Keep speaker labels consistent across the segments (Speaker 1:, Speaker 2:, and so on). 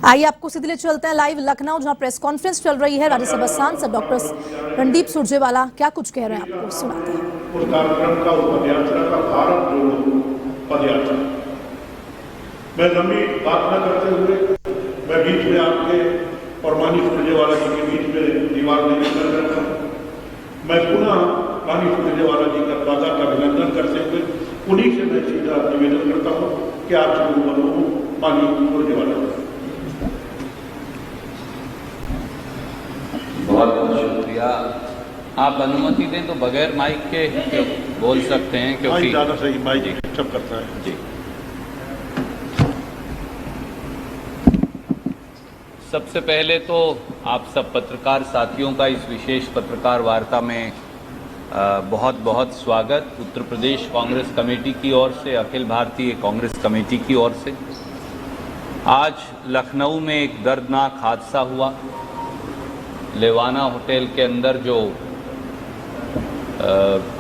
Speaker 1: आइए आपको सीधे ले चलते हैं लाइव लखनऊ, जहां प्रेस कॉन्फ्रेंस चल रही है। राज्यसभा सांसद डॉक्टर रणदीप सुरजेवाला क्या कुछ कह रहे हैं, आपको सुनाते हैं।
Speaker 2: उस कार्यक्रम का पदयात्रा का भारत जोड़ो पदयात्रा, मैं लंबी बात न करते हुए मैं बीच में आपके और माननीय सुरजेवाला जी के बीच में दीवार नहीं कर रहा था। मैं पुनः माननीय सुरजेवाला जी का स्वागत अभिनंदन करते हुए उन्हीं से मैं सीधा निवेदन करता हूँ कि आप शुरू करो माननीय सुरजेवाला जी।
Speaker 3: बहुत बहुत शुक्रिया। आप अनुमति दें तो बगैर माइक के बोल सकते हैं, क्योंकि
Speaker 2: ज़्यादा सही माइक सब करता है
Speaker 3: जी। सबसे पहले तो आप सब पत्रकार साथियों का इस विशेष पत्रकार वार्ता में बहुत बहुत स्वागत। उत्तर प्रदेश कांग्रेस कमेटी की ओर से, अखिल भारतीय कांग्रेस कमेटी की ओर से आज लखनऊ में एक दर्दनाक हादसा हुआ। लेवाना होटल के अंदर जो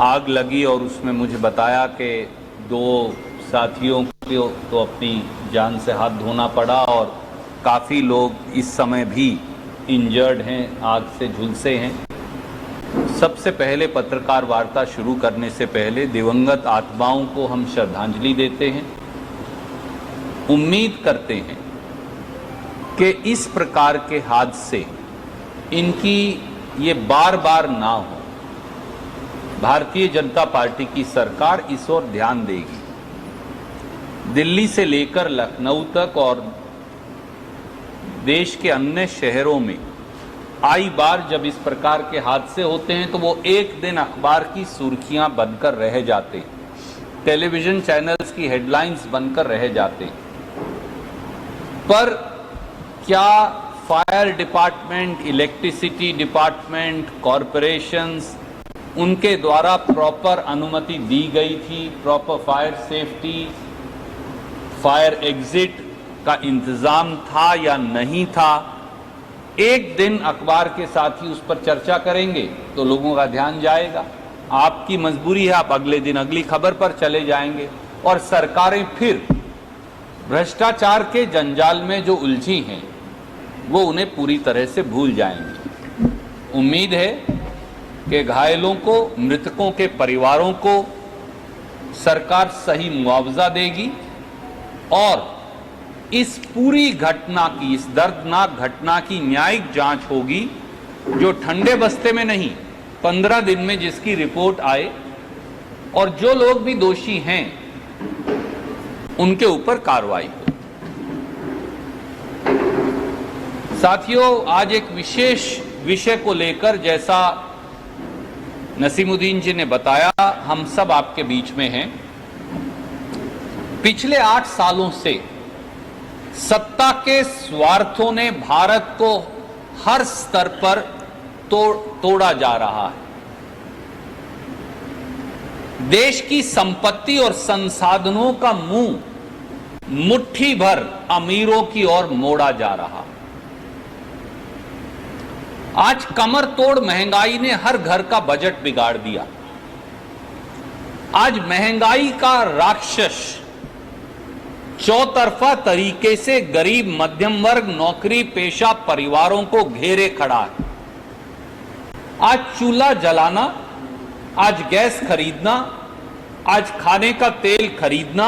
Speaker 3: आग लगी और उसमें मुझे बताया कि 2 साथियों को तो अपनी जान से हाथ धोना पड़ा और काफ़ी लोग इस समय भी इंजर्ड हैं, आग से झुलसे हैं। सबसे पहले पत्रकार वार्ता शुरू करने से पहले दिवंगत आत्माओं को हम श्रद्धांजलि देते हैं। उम्मीद करते हैं कि इस प्रकार के हादसे इनकी ये बार बार ना हो। भारतीय जनता पार्टी की सरकार इस ओर ध्यान देगी। दिल्ली से लेकर लखनऊ तक और देश के अन्य शहरों में आई बार जब इस प्रकार के हादसे होते हैं तो वो एक दिन अखबार की सुर्खियां बनकर रह जाते हैं, टेलीविजन चैनल्स की हेडलाइंस बनकर रह जाते हैं। पर क्या fire department, electricity department, corporations, उनके द्वारा प्रॉपर अनुमति दी गई थी? Proper fire safety, fire exit का इंतजाम था या नहीं था? एक दिन अखबार के साथी उस पर चर्चा करेंगे तो लोगों का ध्यान जाएगा। आपकी मजबूरी है, आप अगले दिन अगली खबर पर चले जाएंगे और सरकारें फिर भ्रष्टाचार के जंजाल में जो उलझी हैं वो उन्हें पूरी तरह से भूल जाएंगी। उम्मीद है कि घायलों को, मृतकों के परिवारों को सरकार सही मुआवजा देगी और इस पूरी घटना की, इस दर्दनाक घटना की न्यायिक जांच होगी, जो ठंडे बस्ते में नहीं, 15 दिन में जिसकी रिपोर्ट आए और जो लोग भी दोषी हैं उनके ऊपर कार्रवाई हो। साथियों, आज एक विशेष विषय को लेकर, जैसा नसीमुद्दीन जी ने बताया, हम सब आपके बीच में हैं। पिछले 8 सालों से सत्ता के स्वार्थों ने भारत को हर स्तर पर तोड़ा जा रहा है। देश की संपत्ति और संसाधनों का मुंह मुट्ठी भर अमीरों की ओर मोड़ा जा रहा है। आज कमर तोड़ महंगाई ने हर घर का बजट बिगाड़ दिया। आज महंगाई का राक्षस चौतरफा तरीके से गरीब, मध्यम वर्ग, नौकरी पेशा परिवारों को घेरे खड़ा है। आज चूल्हा जलाना, आज गैस खरीदना, आज खाने का तेल खरीदना,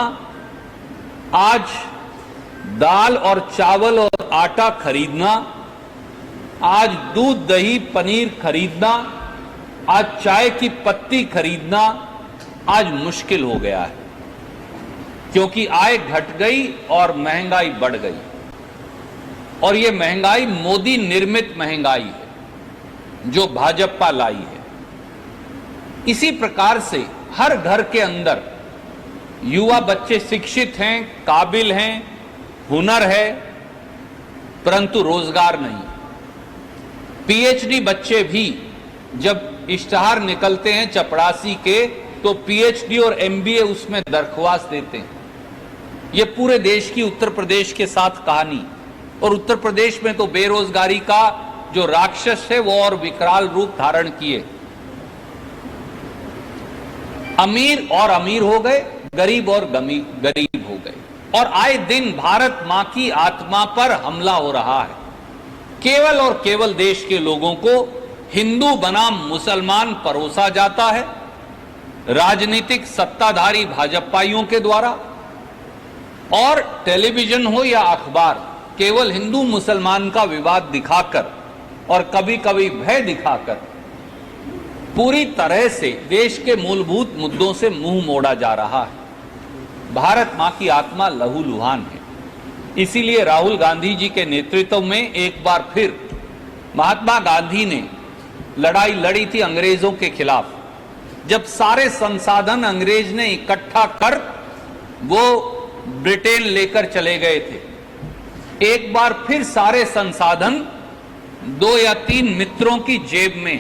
Speaker 3: आज दाल और चावल और आटा खरीदना, आज दूध, दही, पनीर खरीदना, आज चाय की पत्ती खरीदना आज मुश्किल हो गया है, क्योंकि आय घट गई और महंगाई बढ़ गई। और यह महंगाई मोदी निर्मित महंगाई है जो भाजपा लाई है। इसी प्रकार से हर घर के अंदर युवा बच्चे शिक्षित हैं, काबिल हैं, हुनर है, परंतु रोजगार नहीं। पीएचडी बच्चे भी जब इश्तहार निकलते हैं चपरासी के तो पीएचडी और एमबीए उसमें दरख्वास्त देते हैं। ये पूरे देश की, उत्तर प्रदेश के साथ कहानी। और उत्तर प्रदेश में तो बेरोजगारी का जो राक्षस है वो और विकराल रूप धारण किए। अमीर और अमीर हो गए, गरीब और गरीब हो गए। और आए दिन भारत मां की आत्मा पर हमला हो रहा है। केवल और केवल देश के लोगों को हिंदू बनाम मुसलमान परोसा जाता है, राजनीतिक सत्ताधारी भाजपाइयों के द्वारा, और टेलीविजन हो या अखबार केवल हिंदू मुसलमान का विवाद दिखाकर और कभी कभी भय दिखाकर पूरी तरह से देश के मूलभूत मुद्दों से मुंह मोड़ा जा रहा है। भारत मां की आत्मा लहूलुहान है। इसीलिए राहुल गांधी जी के नेतृत्व में एक बार फिर महात्मा गांधी ने लड़ाई लड़ी थी अंग्रेजों के खिलाफ। जब सारे संसाधन अंग्रेज ने इकट्ठा कर वो ब्रिटेन लेकर चले गए थे, एक बार फिर सारे संसाधन 2 या 3 मित्रों की जेब में,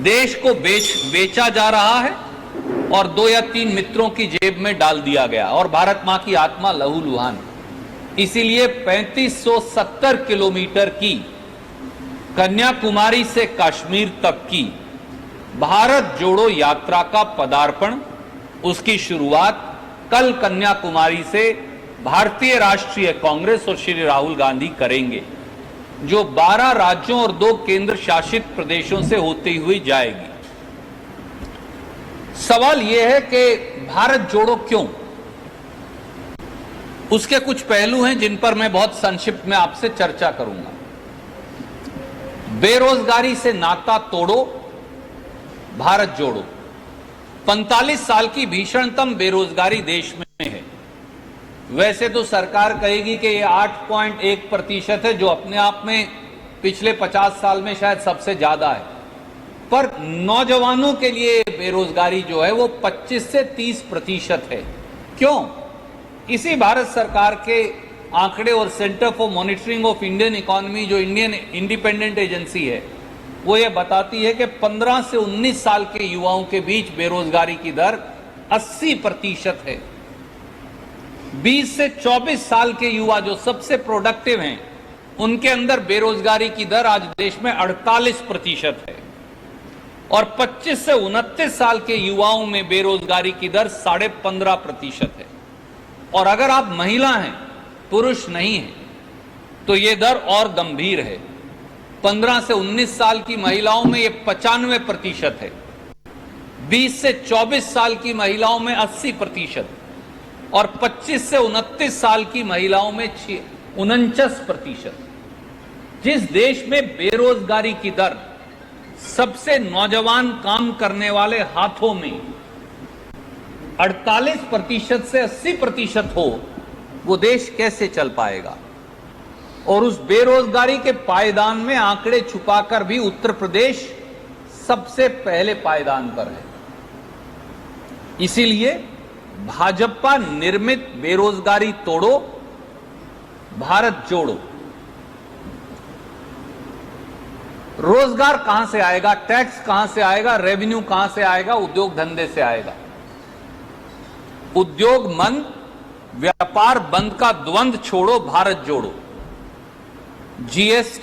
Speaker 3: देश को बेचा जा रहा है और 2 या 3 मित्रों की जेब में डाल दिया गया, और भारत मां की आत्मा लहूलुहान। इसीलिए 3570 किलोमीटर की कन्याकुमारी से कश्मीर तक की भारत जोड़ो यात्रा का पदार्पण, उसकी शुरुआत कल कन्याकुमारी से भारतीय राष्ट्रीय कांग्रेस और श्री राहुल गांधी करेंगे, जो 12 राज्यों और 2 केंद्र शासित प्रदेशों से होती हुई जाएगी। सवाल यह है कि भारत जोड़ो क्यों? उसके कुछ पहलू हैं जिन पर मैं बहुत संक्षिप्त में आपसे चर्चा करूंगा। बेरोजगारी से नाता तोड़ो, भारत जोड़ो। 45 साल की भीषणतम बेरोजगारी देश में है। वैसे तो सरकार कहेगी कि ये 8.1% है, जो अपने आप में पिछले 50 साल में शायद सबसे ज्यादा है, पर नौजवानों के लिए बेरोजगारी जो है वो 25 से 30% है। क्यों? इसी भारत सरकार के आंकड़े और centre for monitoring of Indian economy, जो इंडियन इंडिपेंडेंट एजेंसी है, वो ये बताती है कि 15 से 19 साल के युवाओं के बीच बेरोजगारी की दर 80% है। 20 से 24 साल के युवा जो सबसे प्रोडक्टिव हैं, उनके अंदर बेरोजगारी की दर आज देश में 48% है, और 25 से 29 साल के युवाओं में बेरोजगारी की दर 15.5% है। और अगर आप महिला हैं, पुरुष नहीं हैं, तो यह दर और गंभीर है। 15 से 19 साल की महिलाओं में यह 95% है, 20 से 24 साल की महिलाओं में 80%, और 25 से 29 साल की महिलाओं में 49%। जिस देश में बेरोजगारी की दर सबसे नौजवान काम करने वाले हाथों में 48% से 80% हो, वो देश कैसे चल पाएगा? और उस बेरोजगारी के पायदान में आंकड़े छुपाकर भी उत्तर प्रदेश सबसे पहले पायदान पर है। इसीलिए भाजपा निर्मित बेरोजगारी तोड़ो, भारत जोड़ो। रोजगार कहां से आएगा? टैक्स कहां से आएगा? रेवेन्यू कहां से आएगा? उद्योग धंधे से आएगा। उद्योग बंद, व्यापार बंद का द्वंद्व छोड़ो, भारत जोड़ो। जीएसटी